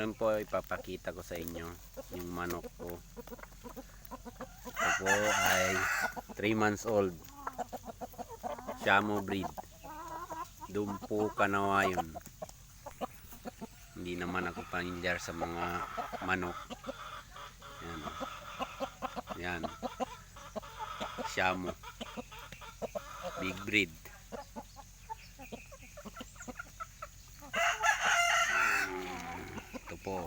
Ngayon po ipapakita ko sa inyo yung manok ko. Ito po ay 3 months old. Shamo breed. Dumpo Kanawayon. Hindi naman ako pamilyar sa mga manok. Yan. Yan. Shamo. Big breed. Ito po.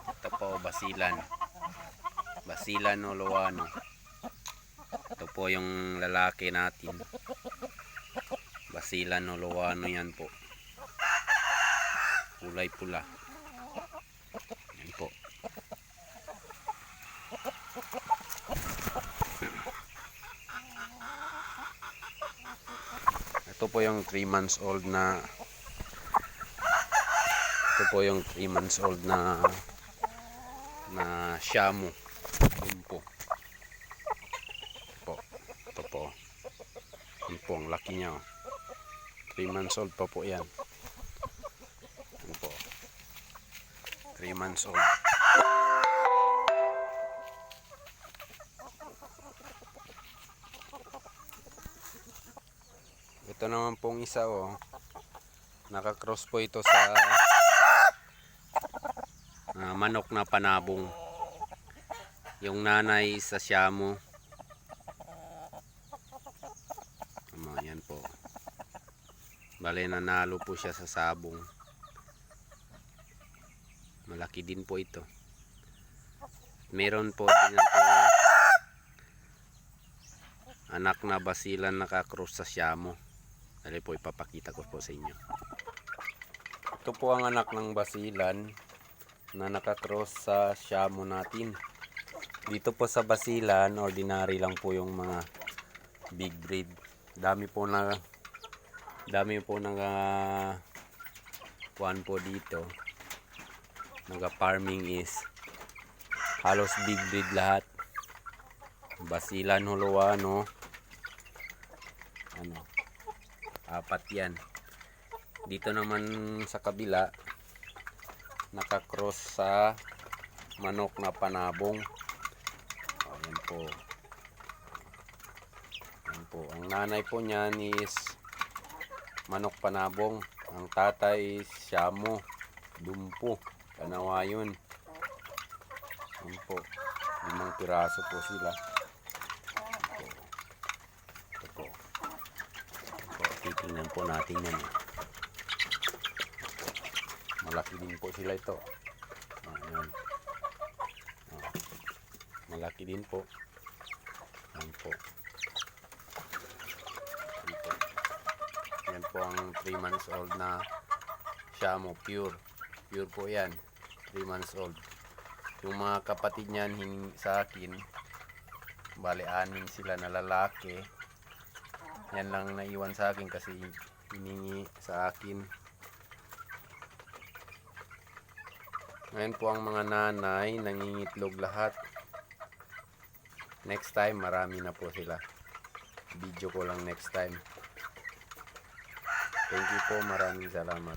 Ito po basilan. Basilan Oloano. Ito po yung lalaki natin. Basilan Oloano yan po. Kulay pula. Yan po. Ito po yung 3 months old na Shamo Dumpo. Ito po. Yan po ang laki niya. 3 months old pa po yan. Yan po. 3 months old. Ito naman pong isa nakakross po ito sa manok na panabong. Yung nanay sa Shamo. Yan po. Bale nanalo po siya sa sabong. Malaki din po ito. Meron po din anak na basilan nakakross sa Shamo. Dali po ipapakita ko po sa inyo. Ito po ang anak ng basilan na nakakross sa Shamo natin. Dito po sa basilan, ordinary lang po yung mga big breed. Dami po kuwan po dito. Farming is halos big breed lahat. Basilan Oloano. Apat yan. Dito naman sa kabila nakakross sa manok na panabong. Ayan po. Ayan po. Ang nanay po niyan is manok panabong. Ang tatay is Shamo Dumpo Kanawayon. Ayan po. 5 piraso po sila. Ito po. Titingnan po natin yan. Malaki din po sila ito. Ayan. Malaki din po. Ayan po. Yan po ang 3 months old na Shamo pure. Pure po yan. 3 months old. Yung mga kapatid niyan sa akin, bali 6 sila na lalaki. Yan lang naiwan sa akin kasi hiningi sa akin. Ngayon po ang mga nanay nangingitlog lahat. Next time marami na po sila. Video ko lang next time. Thank you po, maraming salamat.